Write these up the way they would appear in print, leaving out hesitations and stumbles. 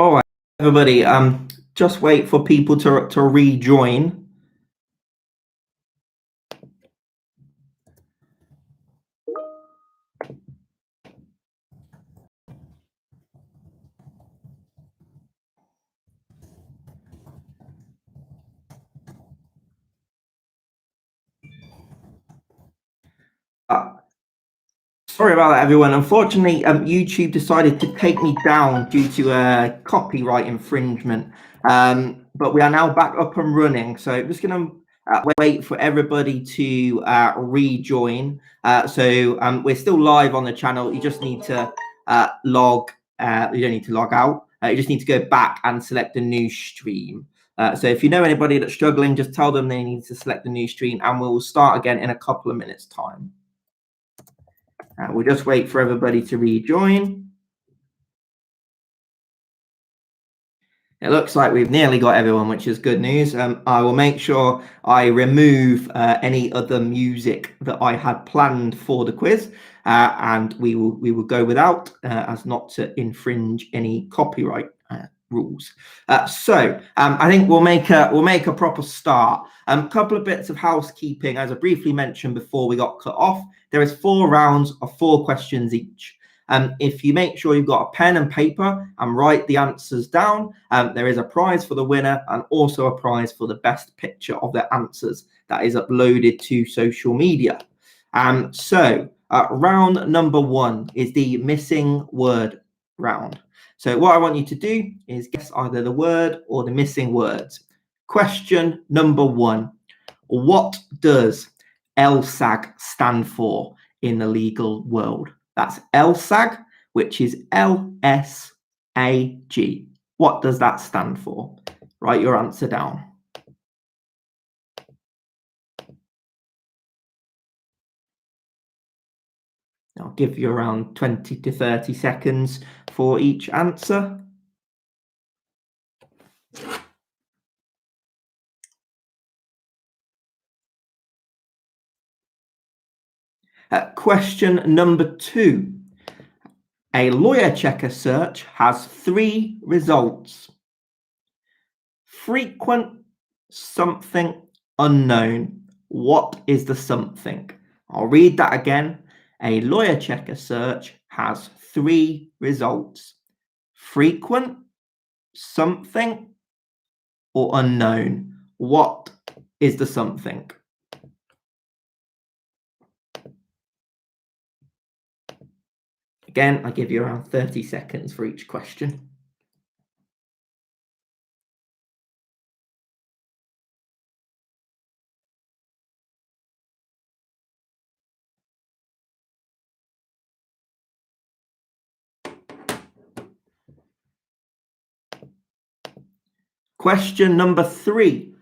All right, everybody. Just wait for people to rejoin. Sorry about that, everyone. Unfortunately, YouTube decided to take me down due to a copyright infringement. But we are now back up and running. So I'm just going to wait for everybody to rejoin. We're still live on the channel. You just need to log. You don't need to log out. You just need to go back and select a new stream. So if you know anybody that's struggling, just tell them they need to select the new stream, and we'll start again in a couple of minutes' time. We'll just wait for everybody to rejoin. It looks like we've nearly got everyone, which is good news. I will make sure I remove any other music that I had planned for the quiz, and we will go without, as not to infringe any copyright rules. I think we'll make a proper start. A couple of bits of housekeeping, as I briefly mentioned before we got cut off. There is 4 rounds of 4 questions each. If you make sure you've got a pen and paper and write the answers down, there is a prize for the winner and also a prize for the best picture of their answers that is uploaded to social media. Round number 1 is the missing word round. So what I want you to do is guess either the word or the missing words. Question number 1. What does LSAG stand for in the legal world? That's LSAG, which is LSAG. What does that stand for? Write your answer down. I'll give you around 20 to 30 seconds for each answer. Question number 2. A lawyer checker search has 3 results. Frequent, something, unknown. What is the something? I'll read that again. A lawyer checker search has 3 results. Frequent, something, or unknown. What is the something? Again, I give you around 30 seconds for each question. Question number 3.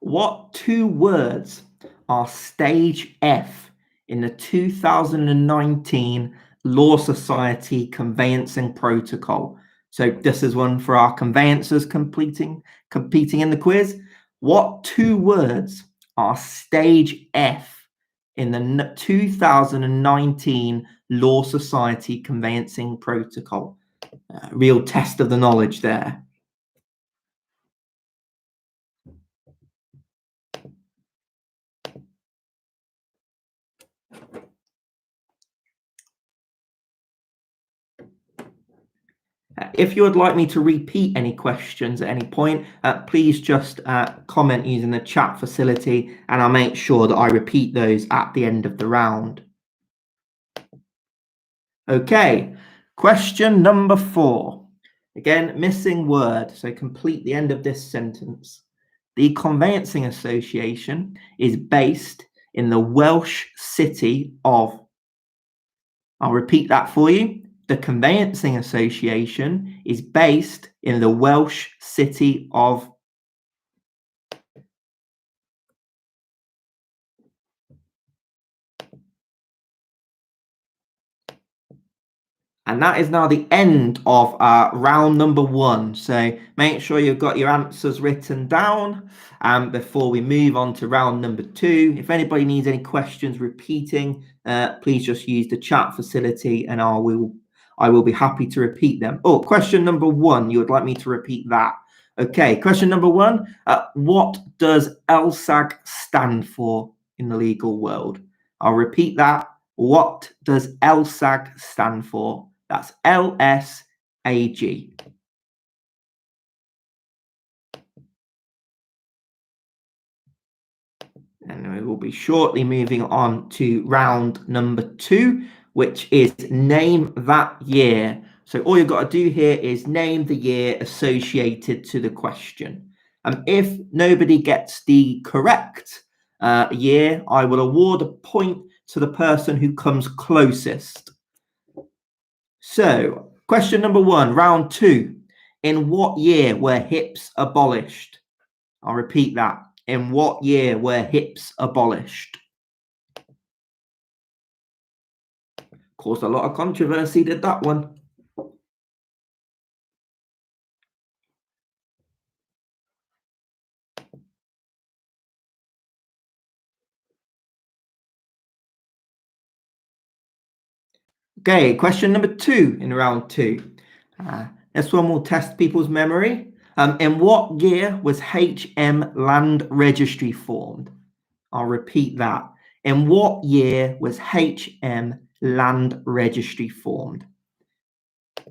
What 2 words are stage F in the 2019 Law Society Conveyancing Protocol? So this is one for our conveyancers competing in the quiz. What 2 words are stage F in the 2019 Law Society Conveyancing Protocol? Real test of the knowledge there. If you would like me to repeat any questions at any point, please just comment using the chat facility, and I'll make sure that I repeat those at the end of the round. Okay, question number 4. Again, missing word, so complete the end of this sentence. The Conveyancing Association is based in the Welsh city of... I'll repeat that for you. The Conveyancing Association is based in the Welsh city of... And that is now the end of round number 1. So make sure you've got your answers written down before we move on to round number 2. If anybody needs any questions repeating, please just use the chat facility, and I I will be happy to repeat them. Oh, question number 1, you would like me to repeat that. Okay, question number 1, what does LSAG stand for in the legal world? I'll repeat that. What does LSAG stand for? That's LSAG. And we will be shortly moving on to round number 2, which is name that year. So all you've got to do here is name the year associated to the question. If nobody gets the correct year, I will award a point to the person who comes closest. So, question number 1, round 2. In what year were hips abolished? I'll repeat that. In what year were hips abolished? Caused a lot of controversy, did that one. Okay, question number 2 in round 2. This one will test people's memory. In what year was HM Land Registry formed? I'll repeat that. In what year was HM Land Registry formed?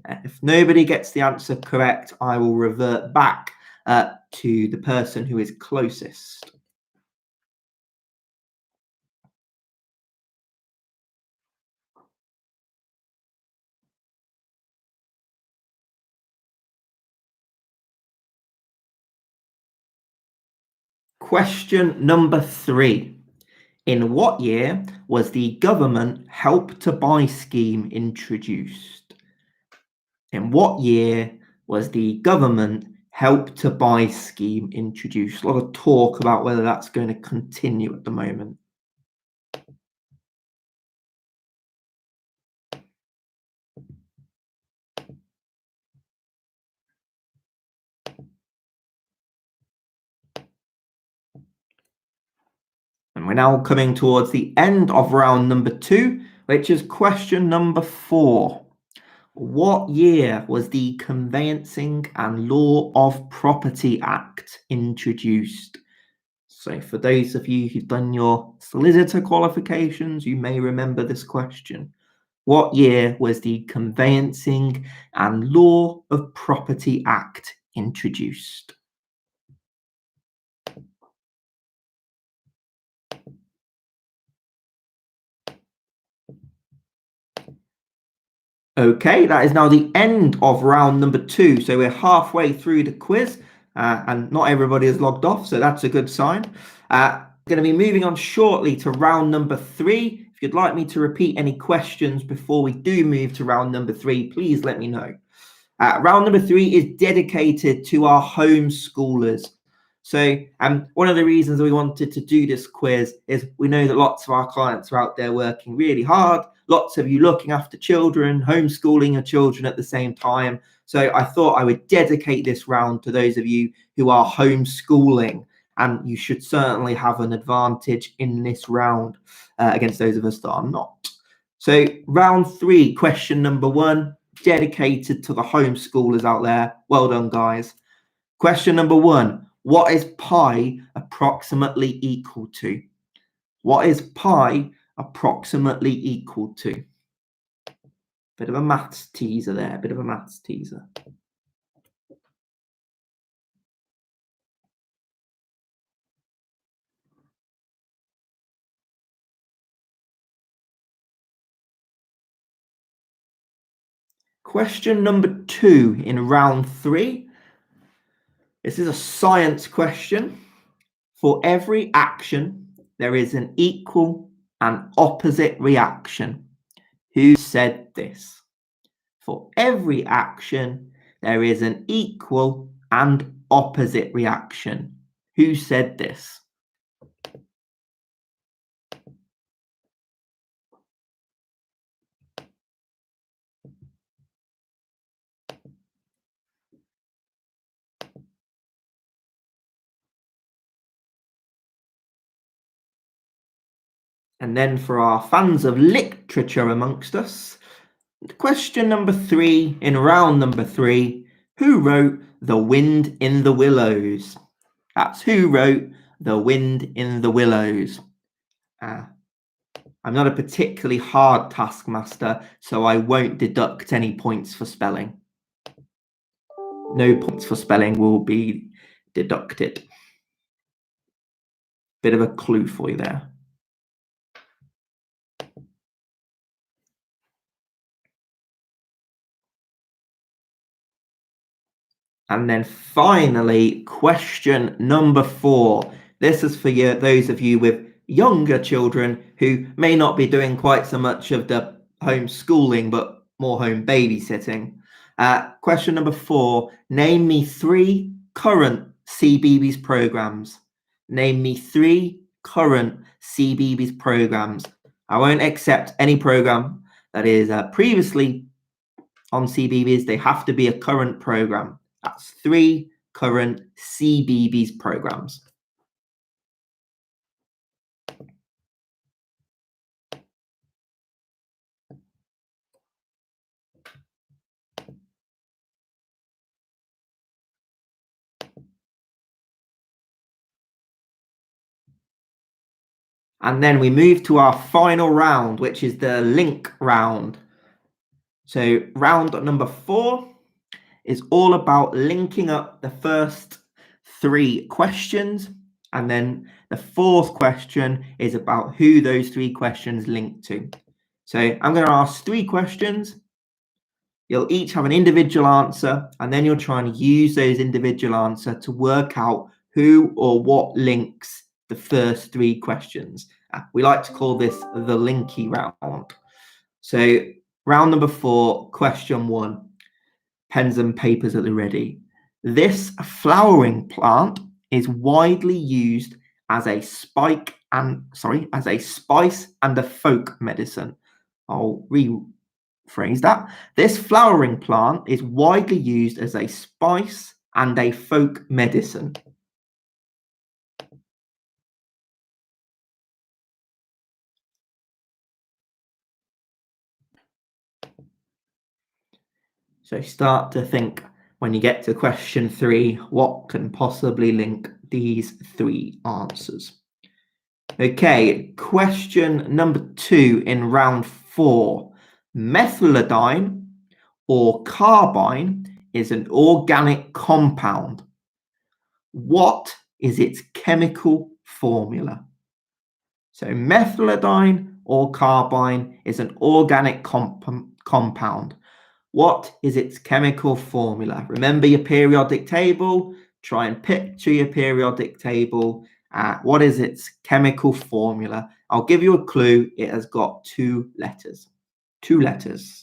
If nobody gets the answer correct, I will revert back to the person who is closest. Question number 3. In what year was the government Help to Buy scheme introduced? In what year was the government Help to Buy scheme introduced? A lot of talk about whether that's going to continue at the moment. And we're now coming towards the end of round number 2, which is question number 4. What year was the Conveyancing and Law of Property Act introduced? So for those of you who've done your solicitor qualifications, you may remember this question. What year was the Conveyancing and Law of Property Act introduced? Okay, that is now the end of round number 2. So we're halfway through the quiz and not everybody has logged off. So that's a good sign. Going to be moving on shortly to round number 3. If you'd like me to repeat any questions before we do move to round number 3, please let me know. Round number 3 is dedicated to our homeschoolers. So one of the reasons we wanted to do this quiz is we know that lots of our clients are out there working really hard. Lots of you looking after children, homeschooling your children at the same time. So I thought I would dedicate this round to those of you who are homeschooling, and you should certainly have an advantage in this round against those of us that are not. So round 3, question number 1, dedicated to the homeschoolers out there. Well done, guys. Question number 1, what is pi approximately equal to? What is pi approximately equal to? Bit of a maths teaser there, bit of a maths teaser. Question number 2 in round 3. This is a science question. For every action, there is an equal and opposite reaction. Who said this? For every action, there is an equal and opposite reaction. Who said this? And then for our fans of literature amongst us, Question number 3 in round number 3. Who wrote The Wind in the Willows? That's who wrote The Wind in the Willows. I'm not a particularly hard taskmaster, so I won't deduct any points for spelling. No points for spelling will be deducted. Bit of a clue for you there. And then finally, question number 4. This is for you, those of you with younger children who may not be doing quite so much of the homeschooling, but more home babysitting. Question number 4. Name me 3 current CBeebies programs. Name me 3 current CBeebies programs. I won't accept any program that is previously on CBeebies. They have to be a current program. That's 3 current CBeebies programs. And then we move to our final round, which is the link round. So round number 4 is all about linking up the first 3 questions. And then the 4th question is about who those 3 questions link to. So I'm going to ask 3 questions. You'll each have an individual answer, and then you'll try and use those individual answers to work out who or what links the first 3 questions. We like to call this the linky round. So round number 4, question 1. Pens and papers at the ready. This flowering plant is widely used as a spice and a folk medicine. I'll rephrase that. This flowering plant is widely used as a spice and a folk medicine. So start to think when you get to question 3, what can possibly link these 3 answers? Okay, question number 2 in round 4. Methylamine or carbine is an organic compound. What is its chemical formula? So methylamine or carbine is an organic compound. What is its chemical formula? Remember your periodic table. Try and picture your periodic table. What is its chemical formula? I'll give you a clue. It has got 2 letters. 2 letters.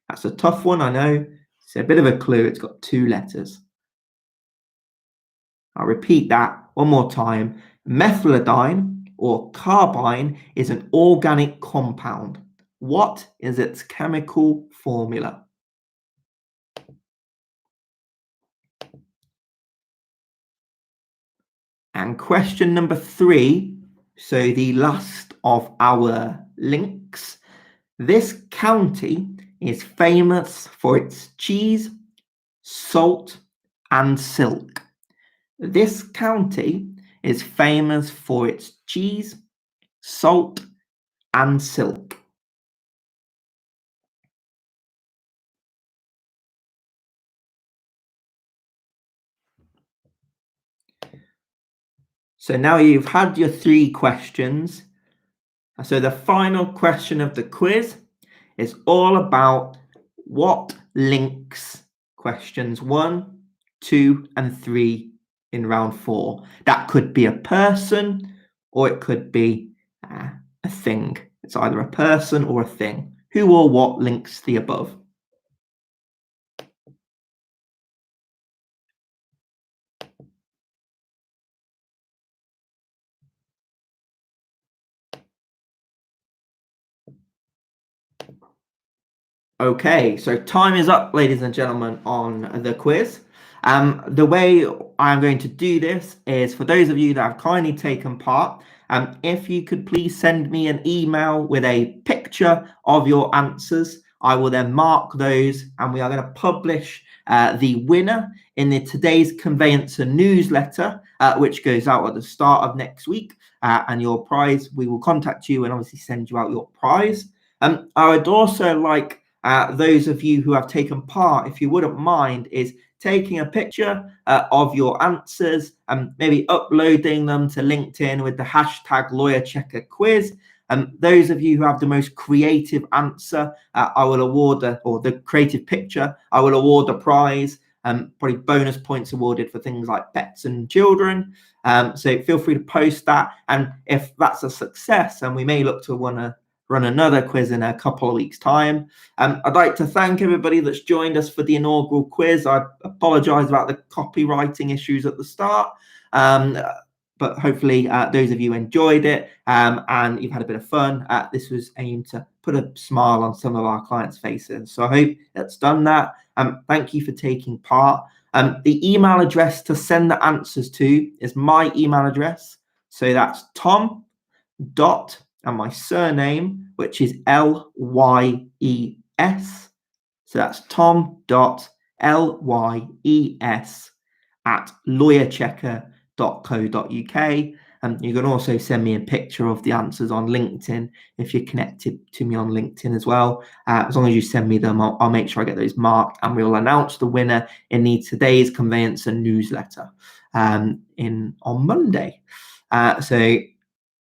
That's a tough one, I know. It's a bit of a clue. It's got 2 letters. I'll repeat that one more time. Methylamine or carbine is an organic compound. What is its chemical formula? And question number 3, so the last of our links. This county is famous for its cheese, salt, and silk. This county is famous for its cheese, salt, and silk. So now you've had your 3 questions. So the final question of the quiz is all about what links questions 1, 2, and 3 in round 4. That could be a person or it could be a thing. It's either a person or a thing. Who or what links the above? Okay, so time is up, ladies and gentlemen, on the quiz. The way I'm going to do this is for those of you that have kindly taken part, if you could please send me an email with a picture of your answers I will then mark those, and we are going to publish the winner in the Today's Conveyancer newsletter, which goes out at the start of next week. And your prize, we will contact you and obviously send you out your prize. I would also like those of you who have taken part, if you wouldn't mind, is taking a picture of your answers and maybe uploading them to LinkedIn with the hashtag LawyerCheckerQuiz. Those of you who have the most creative answer, I will award or the creative picture, I will award a prize. Probably bonus points awarded for things like pets and children. So feel free to post that. And if that's a success, and we may look to want to run another quiz in a couple of weeks' time. I'd like to thank everybody that's joined us for the inaugural quiz. I apologise about the copywriting issues at the start. But hopefully those of you enjoyed it and you've had a bit of fun. This was aimed to put a smile on some of our clients' faces. So I hope that's done that. Thank you for taking part. The email address to send the answers to is my email address. So that's Tom dot and my surname, which is Lyes. So that's tom.lyes@lawyerchecker.co.uk. And you can also send me a picture of the answers on LinkedIn if you're connected to me on LinkedIn as well. As long as you send me them, I'll make sure I get those marked, and we'll announce the winner in the Today's Conveyancer newsletter on Monday. So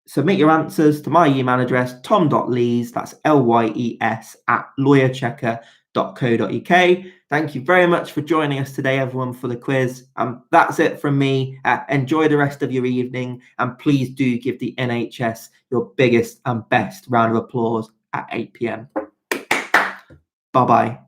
submit your answers to my email address, tom.lees, that's Lyes, @lawyerchecker.co.uk. Thank you very much for joining us today, everyone, for the quiz. That's it from me. Enjoy the rest of your evening, and please do give the NHS your biggest and best round of applause at 8 p.m. Bye-bye.